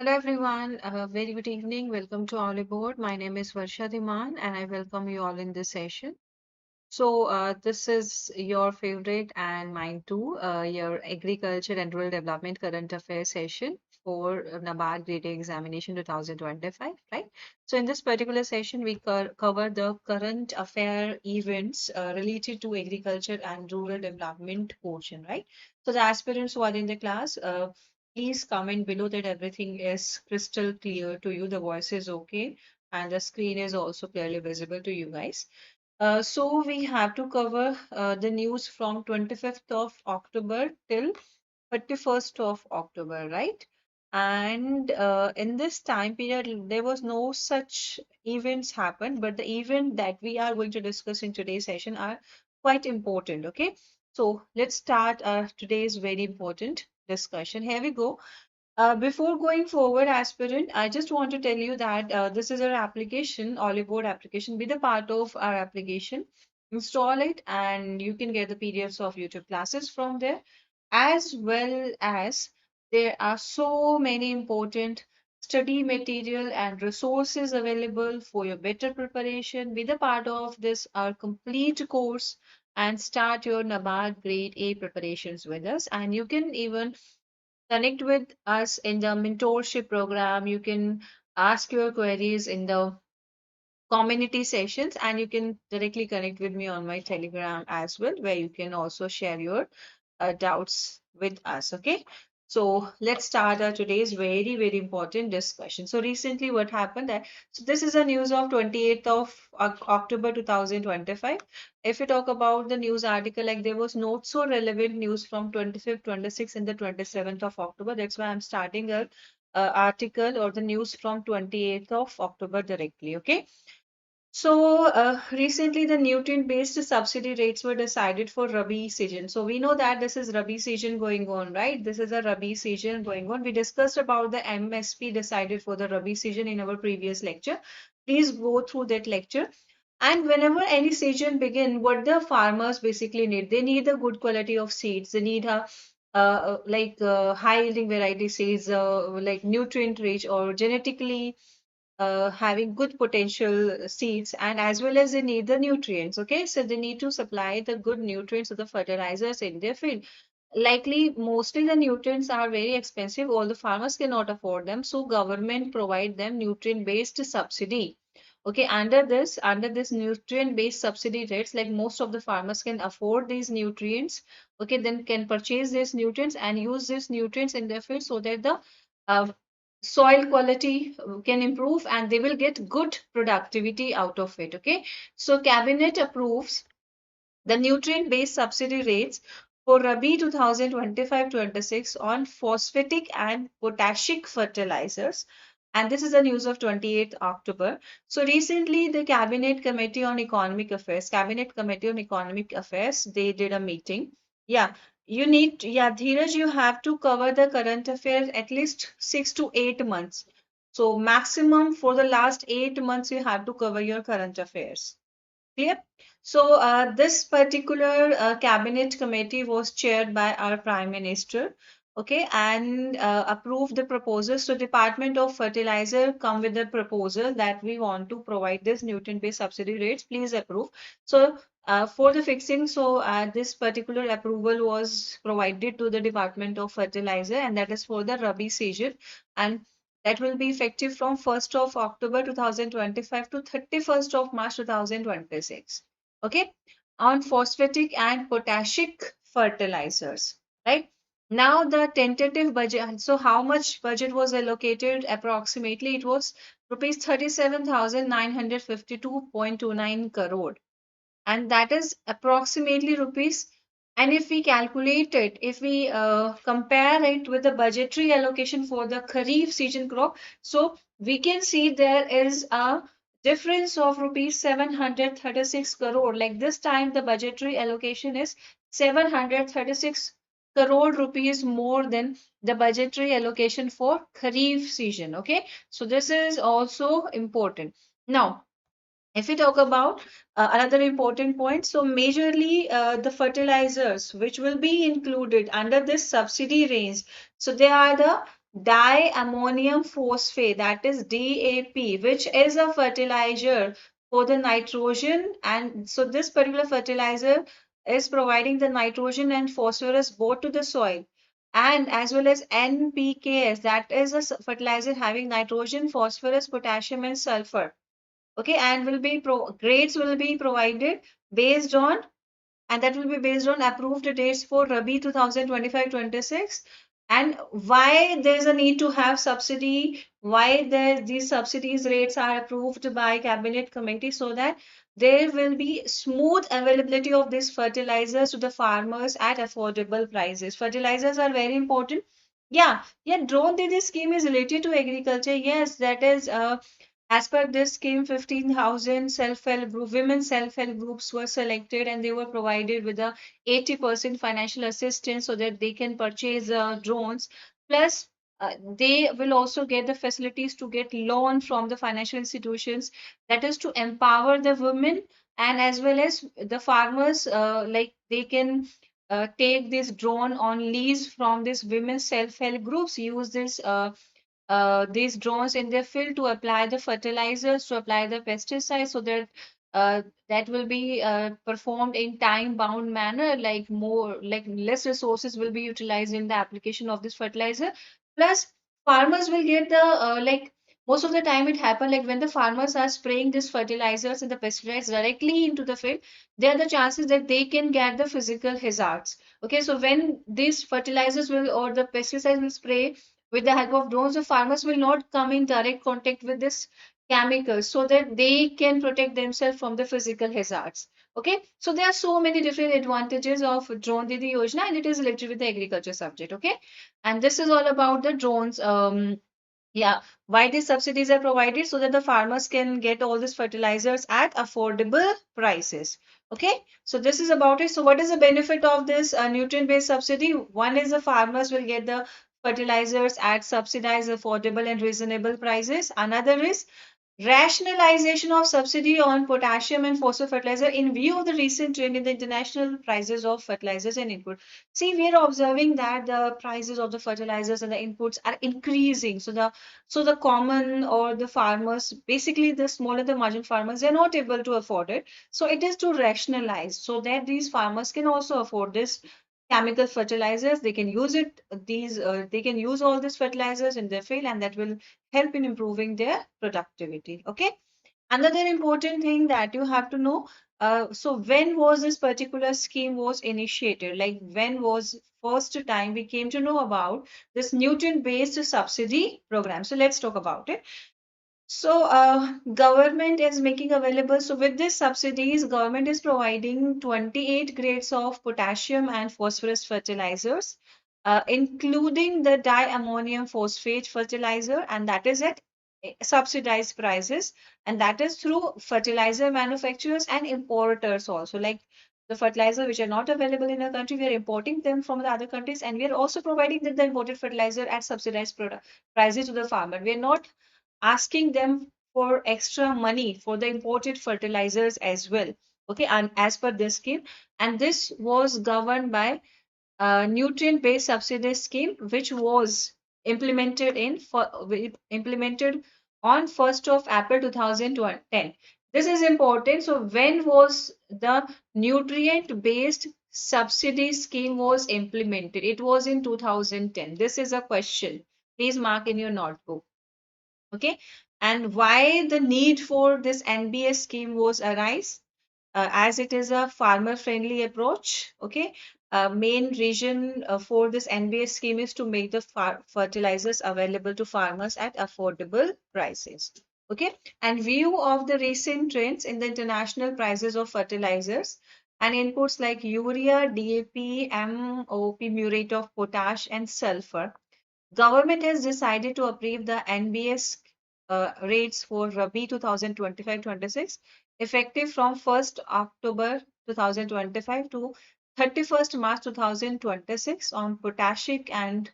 Hello everyone, very good evening. Welcome to Oliveboard. My name is Varsha Ma'am and I welcome you all in this session. This is your favorite and mine too, your Agriculture and Rural Development Current Affairs session for NABARD Grade A Examination 2025, right? So in this particular session, we cover the current affair events related to agriculture and rural development portion, right? So the aspirants who are in the class, please comment below that everything is crystal clear to you, the voice is okay, and the screen is also clearly visible to you guys. So we have to cover the news from 25th of October till 31st of October, right? And in this time period, there was no such events happened, but the event that we are going to discuss in today's session are quite important, okay? So let's start today's very important discussion. Here we go. Before going forward, aspirant, I just want to tell you that this is our application, Oliveboard application. Be the part of our application, install it, and you can get the PDFs of YouTube classes from there, as well as there are so many important study material and resources available for your better preparation. Be the part of this our complete course and start your NABARD Grade A preparations with us. And you can even connect with us in the mentorship program. You can ask your queries in the community sessions, and you can directly connect with me on my Telegram as well, where you can also share your doubts with us. Okay. So let's start our today's very, very important discussion. So recently what happened that, so this is a news of 28th of October 2025. If you talk about the news article, like there was not so relevant news from 25th, 26th and the 27th of October. That's why I'm starting a article or the news from 28th of October directly. Okay. Recently the nutrient-based subsidy rates were decided for Rabi season. So we know that this is Rabi season going on, right? This is a Rabi season going on. We discussed about the MSP decided for the Rabi season in our previous lecture. Please go through that lecture. And whenever any season begin, what the farmers basically need, they need a good quality of seeds. They need a high yielding variety seeds, like nutrient rich or genetically having good potential seeds, and as well as they need the nutrients. Okay, so they need to supply the good nutrients of the fertilizers in their field. Likely mostly the nutrients are very expensive, all the farmers cannot afford them, so government provide them nutrient based subsidy. Okay, under this nutrient based subsidy rates, like most of the farmers can afford these nutrients, okay, then can purchase these nutrients and use these nutrients in their field, so that the uh, soil quality can improve and they will get good productivity out of it. Okay, so cabinet approves the nutrient based subsidy rates for Rabi 2025-26 on phosphatic and potassic fertilizers. And this is the news of 28th October. So recently the Cabinet Committee on Economic Affairs, they did a meeting. Yeah, Dheeraj, you have to cover the current affairs at least 6 to 8 months. So maximum for the last 8 months, you have to cover your current affairs. Clear? This particular cabinet committee was chaired by our Prime Minister, okay, and approved the proposals. So, Department of Fertilizer come with a proposal that we want to provide this nutrient-based subsidy rates. Please approve. So, for the fixing, this particular approval was provided to the Department of Fertilizer, and that is for the Rabi season, and that will be effective from 1st of October 2025 to 31st of March 2026. Okay, on phosphatic and potassic fertilizers, right? Now the tentative budget, so how much budget was allocated? Approximately it was rupees 37,952.29 crore, and that is approximately rupees. And if we calculate it, if we compare it with the budgetary allocation for the Kharif season crop, so we can see there is a difference of rupees 736 crore. Like this time, the budgetary allocation is 736 crore rupees more than the budgetary allocation for Kharif season. Okay, so this is also important. Now, if we talk about another important point, so majorly the fertilizers which will be included under this subsidy range, so they are the diammonium phosphate, that is DAP, which is a fertilizer for the nitrogen. And so this particular fertilizer is providing the nitrogen and phosphorus both to the soil, and as well as NPKs, that is a fertilizer having nitrogen, phosphorus, potassium, and sulfur. Okay, and will be grades will be provided based on, and that will be based on approved dates for Rabi 2025-26. And why there is a need to have subsidy, why these subsidies rates are approved by cabinet committee, so that there will be smooth availability of these fertilizers to the farmers at affordable prices. Fertilizers are very important. Yeah, drone didi scheme is related to agriculture. Yes, that is as per this scheme, 15,000 self-help group, women self-help groups were selected, and they were provided with a 80% financial assistance so that they can purchase drones. Plus, they will also get the facilities to get loan from the financial institutions. That is to empower the women, and as well as the farmers, like they can take this drone on lease from these women self-help groups, use this these drones in their field to apply the fertilizers, to apply the pesticides, so that that will be performed in time-bound manner, like more, like less resources will be utilized in the application of this fertilizer. Plus, farmers will get the like most of the time it happen like when the farmers are spraying these fertilizers and the pesticides directly into the field, there are the chances that they can get the physical hazards. Okay, so when these fertilizers will or the pesticides will spray with the help of drones, the farmers will not come in direct contact with this chemicals, so that they can protect themselves from the physical hazards. Okay, so there are so many different advantages of drone didi yojana, and it is related with the agriculture subject. Okay, and this is all about the drones. Yeah, why these subsidies are provided, so that the farmers can get all these fertilizers at affordable prices. Okay, so this is about it. So what is the benefit of this nutrient-based subsidy? One is the farmers will get the fertilizers at subsidized, affordable, and reasonable prices. Another is rationalization of subsidy on potassium and phosphate fertilizer in view of the recent trend in the international prices of fertilizers and input. See, we are observing that the prices of the fertilizers and the inputs are increasing. So the common or the farmers, basically the smaller the margin farmers, they're not able to afford it. So it is to rationalize so that these farmers can also afford this chemical fertilizers. They can use it, they can use all these fertilizers in their field, and that will help in improving their productivity. Okay. Another important thing that you have to know, so when was this particular scheme was initiated? Like when was first time we came to know about this nutrient-based subsidy program? So let's talk about it. So, government is making available. So, with these subsidies, government is providing 28 grades of potassium and phosphorus fertilizers, including the diammonium phosphate fertilizer, and that is at subsidized prices, and that is through fertilizer manufacturers and importers also. Like the fertilizer which are not available in our country, we are importing them from the other countries, and we are also providing them the imported fertilizer at subsidized product prices to the farmer. We are not asking them for extra money for the imported fertilizers as well. Okay, and as per this scheme, and this was governed by a nutrient-based subsidy scheme, which was implemented on 1st of April 2010. This is important. So when was the nutrient-based subsidy scheme was implemented? It was in 2010. This is a question. Please mark in your notebook. Okay, and why the need for this NBS scheme was arise, as it is a farmer friendly approach. Okay, main reason for this NBS scheme is to make the fertilizers available to farmers at affordable prices. Okay, and view of the recent trends in the international prices of fertilizers and inputs like urea, DAP, MOP, muriate of potash, and sulfur, government has decided to approve the NBS rates for Rabi 2025-26 effective from 1st October 2025 to 31st March 2026 on potassic and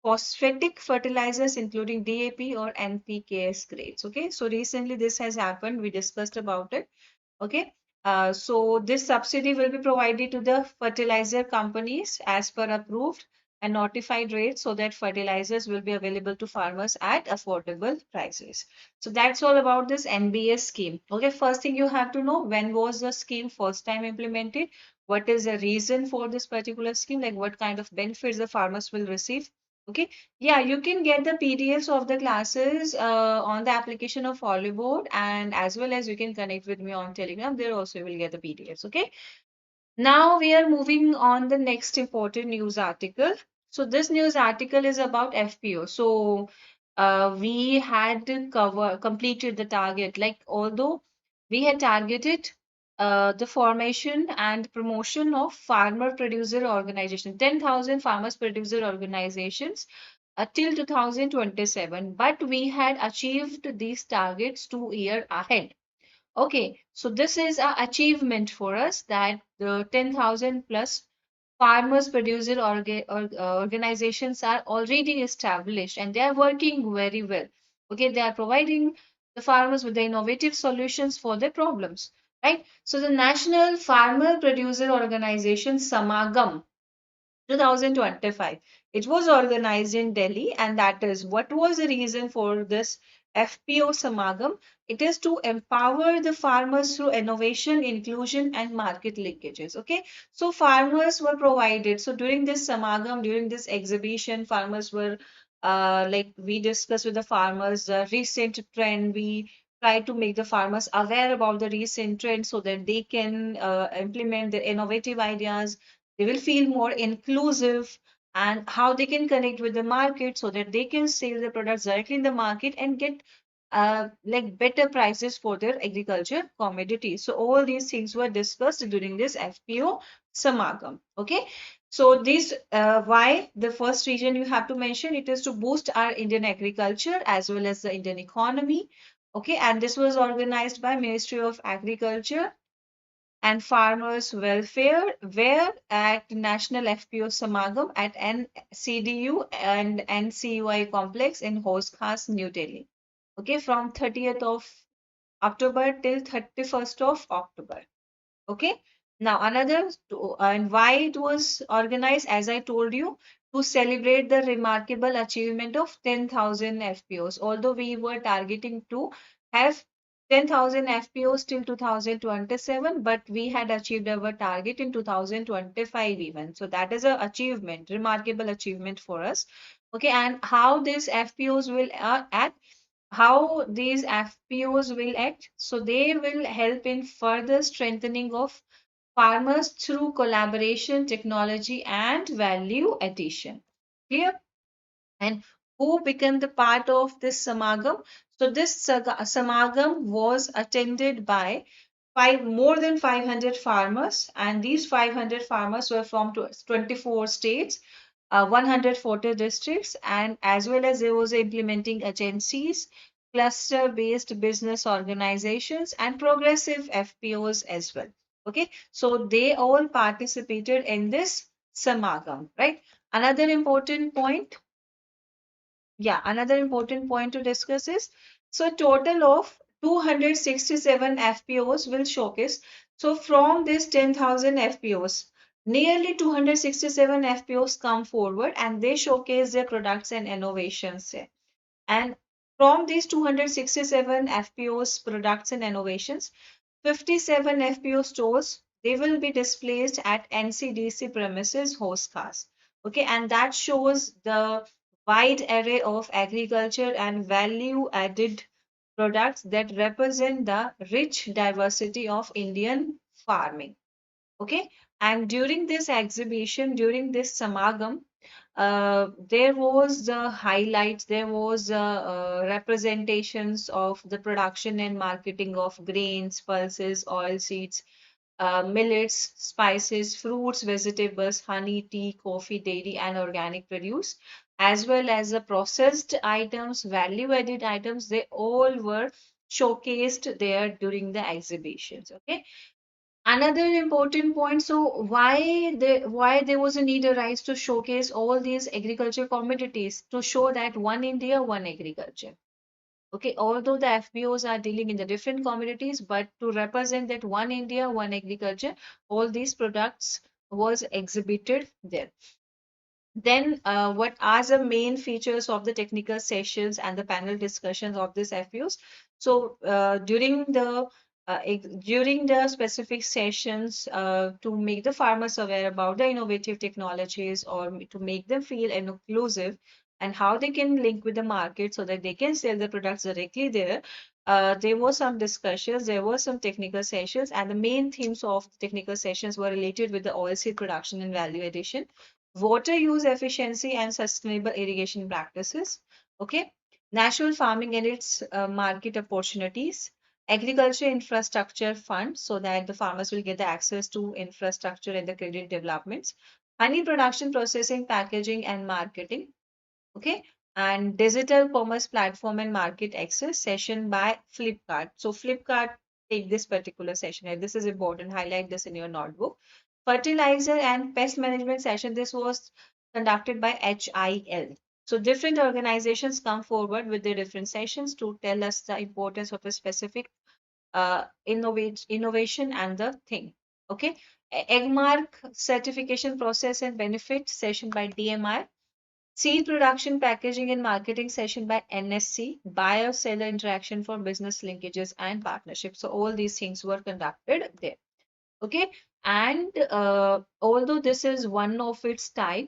phosphatic fertilizers including DAP or NPKs grades. Okay, so recently this has happened. We discussed about it. Okay, so this subsidy will be provided to the fertilizer companies as per approved and notified rates so that fertilizers will be available to farmers at affordable prices. So that's all about this NBS scheme. Okay, first thing you have to know, when was the scheme first time implemented? What is the reason for this particular scheme? Like what kind of benefits the farmers will receive? Okay, yeah, you can get the PDFs of the classes on the application of Oliveboard, and as well as you can connect with me on Telegram. There also you will get the PDFs. Okay. Now we are moving on the next important news article. So this news article is about FPO. So we had completed the target. Like although we had targeted the formation and promotion of farmer producer organization, 10,000 farmers producer organizations till 2027, but we had achieved these targets 2 years ahead. Okay, so this is an achievement for us that the 10,000 plus farmers producer organizations are already established and they are working very well. Okay, they are providing the farmers with the innovative solutions for their problems, right? So the National Farmer Producer Organization Samagam 2025. It was organized in Delhi, and that is what was the reason for this FPO Samagam? It is to empower the farmers through innovation, inclusion, and market linkages. Okay, so farmers were provided. So during this Samagam, during this exhibition, farmers were like we discussed with the farmers the recent trend. We try to make the farmers aware about the recent trend so that they can implement their innovative ideas. They will feel more inclusive, and how they can connect with the market so that they can sell their products directly in the market and get like better prices for their agriculture commodities. So all these things were discussed during this FPO Samagam. Okay. So this why the first reason you have to mention, it is to boost our Indian agriculture as well as the Indian economy. Okay, and this was organized by Ministry of Agriculture and Farmers Welfare, where at National FPO Samagam at NCDU and NCUI complex in Hose Khas, New Delhi. Okay, from 30th of October till 31st of October. Okay. Now another and why it was organized, as I told you, to celebrate the remarkable achievement of 10,000 FPOs. Although we were targeting to have 10,000 FPOs till 2027, but we had achieved our target in 2025 even. So that is a achievement, remarkable achievement for us. Okay, and how these FPOs will act? How these FPOs will act? So they will help in further strengthening of farmers through collaboration, technology, and value addition. Clear? And who became the part of this Samagam? So this Samagam was attended by more than 500 farmers, and these 500 farmers were from 24 states, 140 districts, and as well as there was implementing agencies, cluster-based business organizations, and progressive FPOs as well. Okay, so they all participated in this Samagam, right? Another important point, yeah, another important point to discuss is, so a total of 267 FPOs will showcase. So from this 10,000 FPOs, nearly 267 FPOs come forward and they showcase their products and innovations here. And from these 267 FPOs products and innovations, 57 FPO stores, they will be displayed at NCDC premises host cars. Okay, and that shows the wide array of agriculture and value added products that represent the rich diversity of Indian farming. Okay, and during this exhibition, during this Samagam, there was the highlights, there was representations of the production and marketing of grains, pulses, oil seeds, millets, spices, fruits, vegetables, honey, tea, coffee, dairy, and organic produce, as well as the processed items, value-added items, they all were showcased there during the exhibitions. Okay. Another important point, so why there was a need arise to showcase all these agriculture commodities to show that one India, one agriculture. Okay, although the FBOs are dealing in the different commodities, but to represent that one India, one agriculture, all these products was exhibited there. Then, what are the main features of the technical sessions and the panel discussions of this FPOs? So, during the specific sessions, to make the farmers aware about the innovative technologies or to make them feel inclusive and how they can link with the market so that they can sell the products directly there. There were some discussions, there were some technical sessions, and the main themes of the technical sessions were related with the oilseed production and value addition, water use efficiency and sustainable irrigation practices. Okay, natural farming and its market opportunities, agriculture infrastructure fund so that the farmers will get the access to infrastructure and the credit developments, honey production, processing, packaging, and marketing. Okay, and digital commerce platform and market access session by Flipkart. So Flipkart take this particular session and this is important. Highlight this in your notebook. Fertilizer and pest management session. This was conducted by HIL. So different organizations come forward with their different sessions to tell us the importance of a specific innovation and the thing. Okay, Eggmark certification process and benefit session by DMI. Seed production, packaging, and marketing session by NSC, buyer seller interaction for business linkages and partnerships. So, all these things were conducted there. Okay, and although this is one of its type,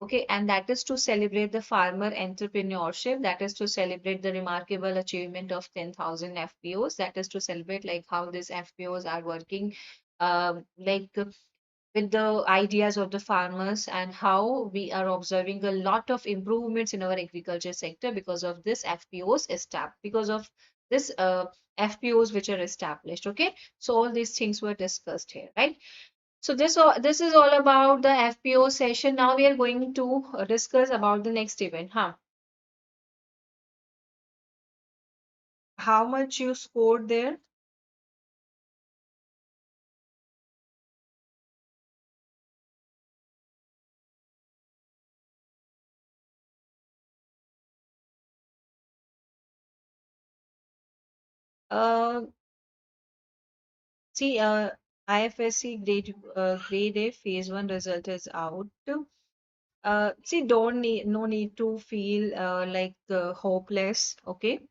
okay, and that is to celebrate the farmer entrepreneurship, that is to celebrate the remarkable achievement of 10,000 FPOs, that is to celebrate like how these FPOs are working. Like with the ideas of the farmers and how we are observing a lot of improvements in our agriculture sector because of this FPOs established, because of this FPOs which are established. Okay, so all these things were discussed here, right? So this is all about the FPO session. Now we are going to discuss about the next event. Huh? How much you scored there? Uh, See, IFSC grade A phase one result is out. See, don't need no need to feel like hopeless. Okay,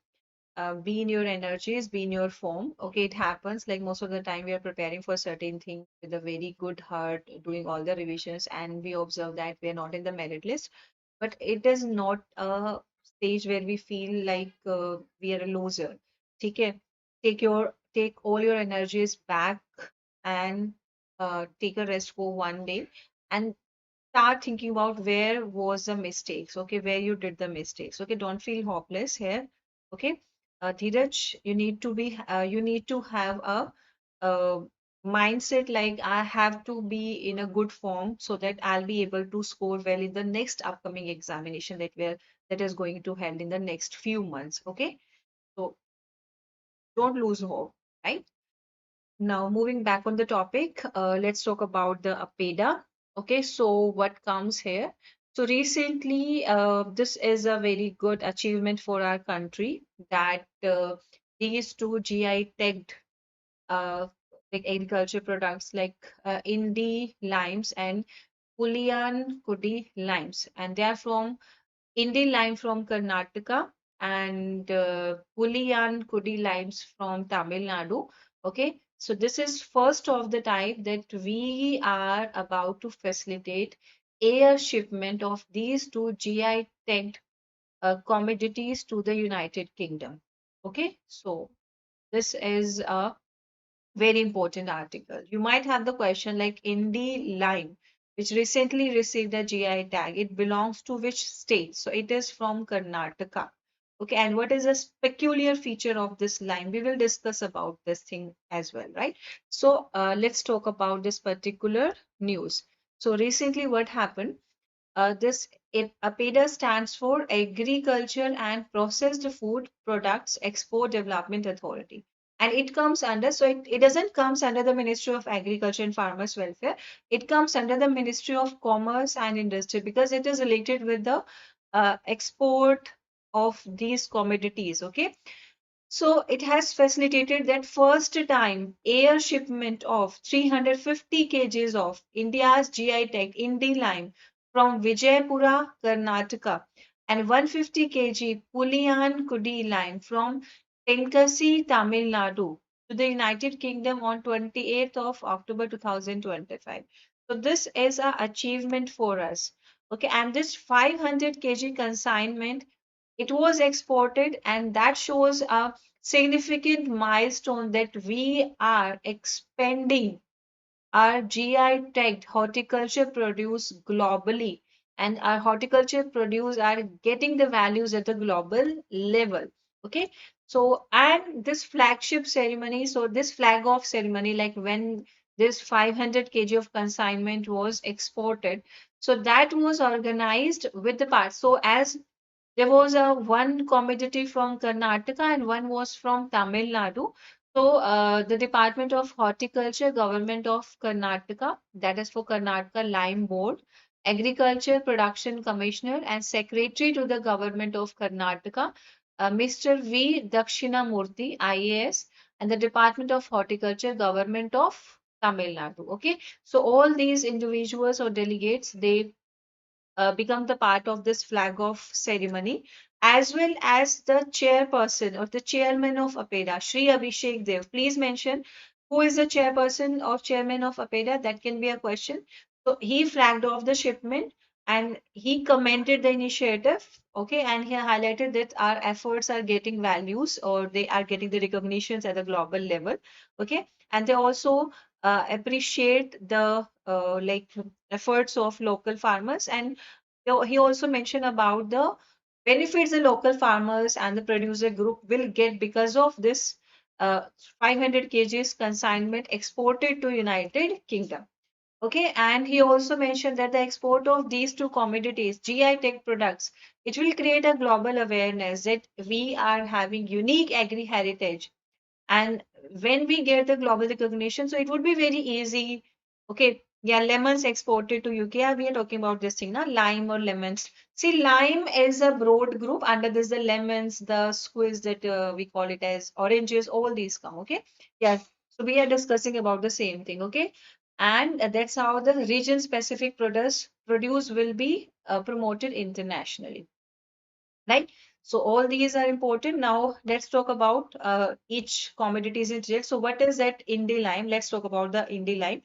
be in your energies, be in your form. Okay, it happens. Like most of the time, we are preparing for certain things with a very good heart, doing all the revisions, and we observe that we are not in the merit list. But it is not a stage where we feel like we are a loser. Okay, take all your energies back and take a rest for one day and start thinking about where was the mistakes, okay, where you did the mistakes. Okay, don't feel hopeless here. Okay, Dheeraj, you need to have a mindset like I have to be in a good form so that I'll be able to score well in the next upcoming examination that is going to held in the next few months. Okay, so don't lose hope, right? Now, moving back on the topic, let's talk about the APEDA. Okay, so what comes here? So recently, this is a very good achievement for our country that these two GI tagged like agriculture products like Indi limes and Puliyan Kudi limes, and they are from Indi lime from Karnataka and Puliyan Kudi limes from Tamil Nadu. Okay, so this is first of the type that we are about to facilitate air shipment of these two GI tagged commodities to the United Kingdom. Okay, so this is a very important article. You might have the question like Indi lime, which recently received a GI tag. It belongs to which state? So it is from Karnataka. Okay, and what is a peculiar feature of this lime? We will discuss about this thing as well, right? So let's talk about this particular news. So recently, what happened? APEDA stands for Agriculture and Processed Food Products Export Development Authority. And it comes under, so it doesn't comes under the Ministry of Agriculture and Farmers Welfare. It comes under the Ministry of Commerce and Industry because it is related with the export of these commodities. Okay. So it has facilitated that first time air shipment of 350 kgs of India's GI tag Indi lime from Vijaypura, Karnataka, and 150 kg Puliyan Kudi lime from Tenkasi, Tamil Nadu to the United Kingdom on 28th of October 2025. So this is an achievement for us. Okay, and this 500 kg consignment, it was exported, and that shows a significant milestone that we are expanding our GI tagged horticulture produce globally, and our horticulture produce are getting the values at the global level. Okay, so and this flagship ceremony, so this flag off ceremony, like when this 500 kg of consignment was exported, so that was organized with the part. So as there was a one commodity from Karnataka and one was from Tamil Nadu. So the Department of Horticulture, Government of Karnataka, that is for Karnataka Lime Board, Agriculture Production Commissioner and Secretary to the Government of Karnataka, Mr. V. Dakshinamurthy, IAS, and the Department of Horticulture, Government of Tamil Nadu. Okay, so all these individuals or delegates, they become the part of this flag off ceremony, as well as the chairperson or the chairman of APEDA, Shri Abhishek Dev. Please mention who is the chairperson or chairman of APEDA. That can be a question. So he flagged off the shipment and he commented the initiative. Okay, and he highlighted that our efforts are getting values or they are getting the recognitions at the global level. Okay, and they also appreciate the efforts of local farmers, and he also mentioned about the benefits the local farmers and the producer group will get because of this 500 kgs consignment exported to United Kingdom. Okay, and he also mentioned that the export of these two commodities, GI tech products, it will create a global awareness that we are having unique agri heritage, and when we get the global recognition, so it would be very easy. Okay, yeah, lemons exported to UK. Yeah, we are talking about this thing now, lime or lemons. See, lime is a broad group. Under this, the lemons, the squeeze that we call it as oranges, all these come. Okay, yes. So we are discussing about the same thing. Okay, and that's how the region-specific produce will be promoted internationally, right? So all these are important. Now let's talk about each commodities in detail. So what is that Indie lime? Let's talk about the Indie lime.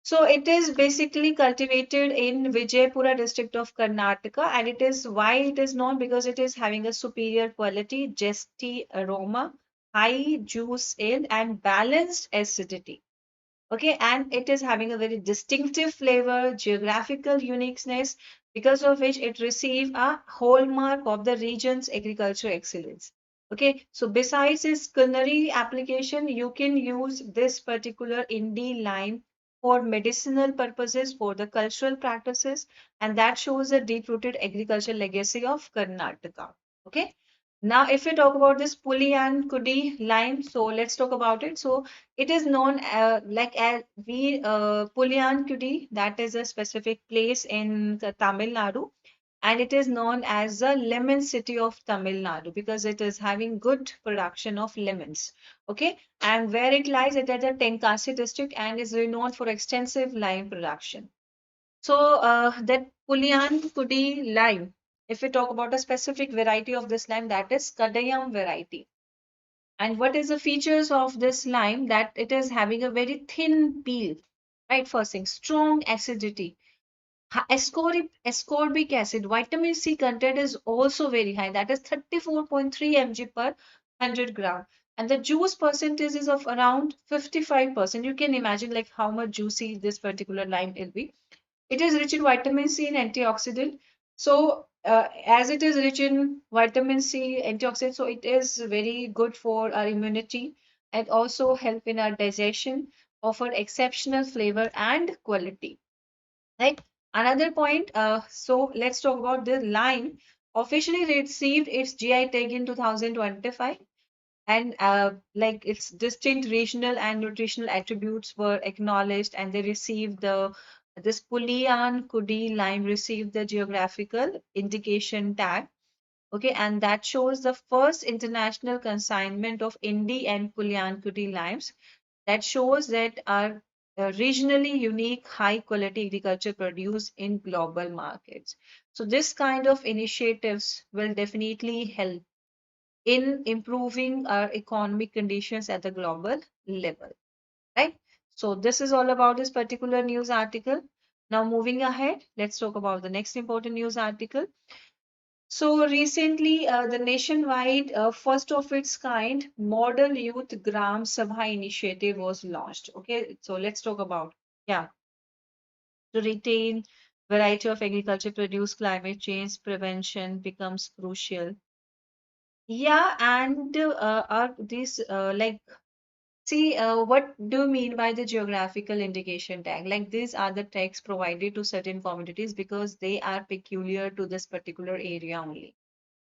So it is basically cultivated in Vijaypura district of Karnataka, and it is why it is known because it is having a superior quality, zesty aroma, high juice yield, and balanced acidity. Okay, and it is having a very distinctive flavor, geographical uniqueness, because of which it received a hallmark of the region's agriculture excellence. Okay, so besides its culinary application, you can use this particular Indi lime for medicinal purposes, for the cultural practices, and that shows the deep-rooted agricultural legacy of Karnataka. Okay, now if we talk about this Puli and Kudi lime, so let's talk about it. So it is known like as Pulyan Kudi, that is a specific place in the Tamil Nadu, and it is known as the lemon city of Tamil Nadu because it is having good production of lemons. Okay, and where it lies, it is the Tenkasi district and is renowned for extensive lime production. So that Pulyan Kudi lime, if we talk about a specific variety of this lime, that is Kadayam variety. And what is the features of this lime? That it is having a very thin peel, right? First thing, strong acidity. Ascorbic acid, vitamin C content is also very high. That is 34.3 mg per 100 gram. And the juice percentage is of around 55%. You can imagine like how much juicy this particular lime will be. It is rich in vitamin C and antioxidant. So, as it is rich in vitamin C, antioxidant, so it is very good for our immunity and also help in our digestion, offer exceptional flavor and quality. Right. Another point. So let's talk about the lime. Officially received its GI tag in 2025, and like its distinct regional and nutritional attributes were acknowledged, and they received the this Puliyan Kudi lime received the geographical indication tag. Okay, and that shows the first international consignment of Indi and Puliyan Kudi limes. That shows that our regionally unique, high quality agriculture produce in global markets. So this kind of initiatives will definitely help in improving our economic conditions at the global level, right? So this is all about this particular news article. Now moving ahead, let's talk about the next important news article. So recently, the nationwide first of its kind Model Youth Gram Sabha initiative was launched. Okay, so let's talk about, yeah, to retain variety of agriculture produce, climate change prevention becomes crucial. Yeah, and are these like, see, what do you mean by the geographical indication tag? Like these are the tags provided to certain commodities because they are peculiar to this particular area only.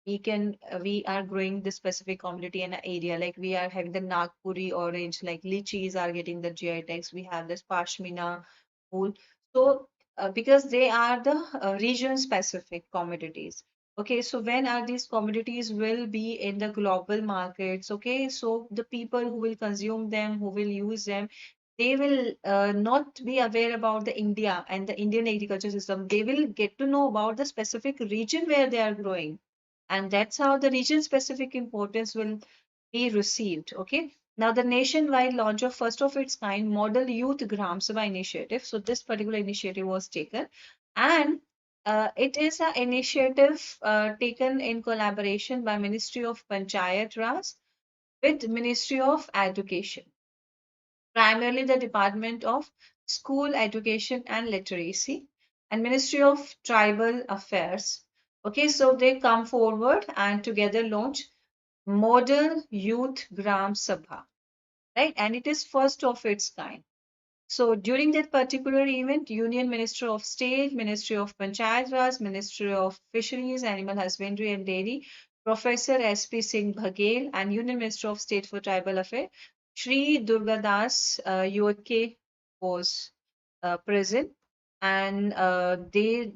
We are growing this specific commodity in an area, like we are having the Nagpuri orange, like lychees are getting the GI tags. We have this pashmina wool. So because they are the region specific commodities. Okay, so when are these commodities will be in the global markets? Okay, so the people who will consume them, who will use them, they will not be aware about the India and the Indian agriculture system. They will get to know about the specific region where they are growing, and that's how the region specific importance will be received. Okay, now the nationwide launch of first of its kind Model Youth Gram Sabha initiative, so this particular initiative was taken, and it is an initiative taken in collaboration by Ministry of Panchayat Raj with Ministry of Education, primarily the Department of School Education and Literacy, and Ministry of Tribal Affairs. Okay, so they come forward and together launch Model Youth Gram Sabha, right? And it is first of its kind. So during that particular event, Union Minister of State, Ministry of Panchayat Raj, Ministry of Fisheries, Animal Husbandry and Dairy, Professor S.P. Singh Baghel, and Union Minister of State for Tribal Affairs, Shri Durgadas UK was present, and they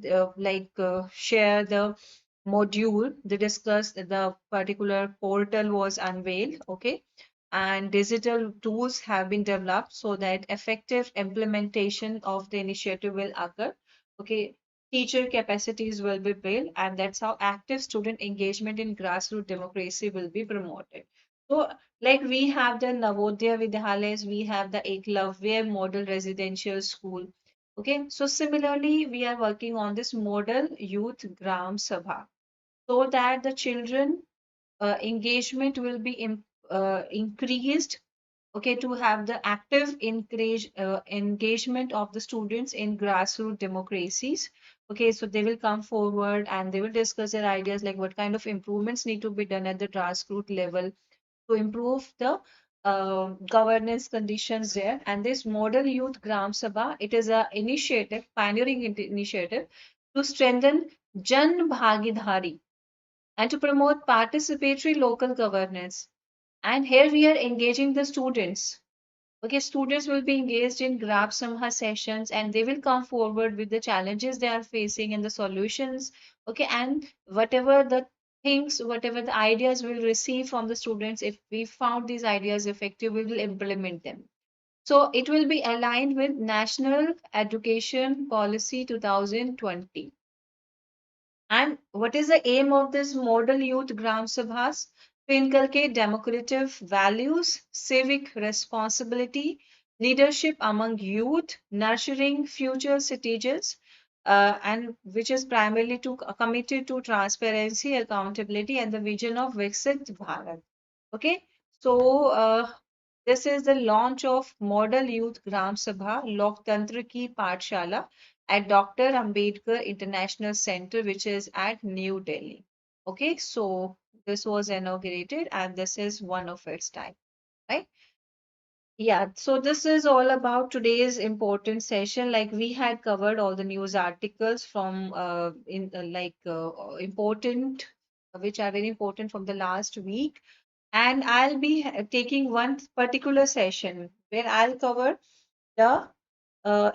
share the module. They discussed the particular portal was unveiled. Okay, and digital tools have been developed so that effective implementation of the initiative will occur. Okay, teacher capacities will be built, and that's how active student engagement in grassroots democracy will be promoted. So, like we have the Navodaya Vidyalayas, we have the Eklavya model residential school. Okay, so similarly, we are working on this model youth Gram Sabha so that the children engagement will be increased, okay, to have the active engagement of the students in grassroots democracies. Okay, so they will come forward and they will discuss their ideas, like what kind of improvements need to be done at the grassroots level to improve the governance conditions there. And this model youth gram sabha, it is a initiative, pioneering initiative to strengthen jan bhagidhari and to promote participatory local governance. And here we are engaging the students. Okay, students will be engaged in Grab Samha sessions and they will come forward with the challenges they are facing and the solutions. Okay, and whatever the things, whatever the ideas we'll receive from the students, if we found these ideas effective, we will implement them. So it will be aligned with National Education Policy 2020. And what is the aim of this model youth Gram Sabhas? To inculcate democratic values, civic responsibility, leadership among youth, nurturing future citizens, and which is primarily committed to transparency, accountability, and the vision of Viksit Bharat. Okay, so this is the launch of Model Youth Gram Sabha Loktantra Ki Pathshala at Dr. Ambedkar International Center, which is at New Delhi. Okay, so this was inaugurated and this is one of its type, right? Yeah, so this is all about today's important session. Like we had covered all the news articles from important, which are very important from the last week. And I'll be taking one particular session where I'll cover the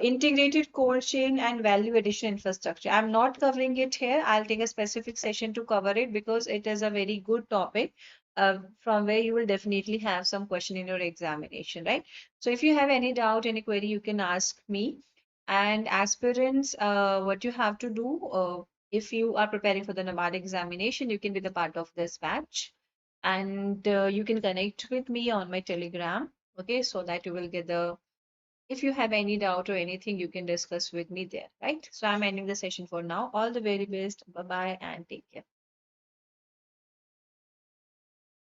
integrated cold chain and value addition infrastructure. I'm not covering it here. I'll take a specific session to cover it because it is a very good topic. from where you will definitely have some question in your examination, right? So if you have any doubt, any query, you can ask me. And aspirants, what you have to do, if you are preparing for the NABARD examination, you can be the part of this batch. And you can connect with me on my Telegram, okay, so that you will get the, if you have any doubt or anything, you can discuss with me there, right? So I'm ending the session for now. All the very best. Bye-bye and take care.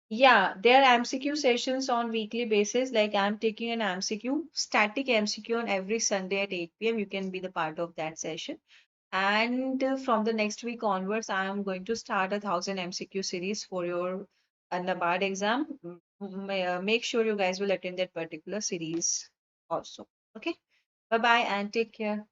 Yeah, there are MCQ sessions on weekly basis. Like I'm taking an MCQ, static MCQ on every Sunday at 8 p.m. You can be the part of that session. And from the next week onwards, I am going to start 1,000 MCQ series for your NABARD exam. Make sure you guys will attend that particular series also. Okay. Bye bye and take care.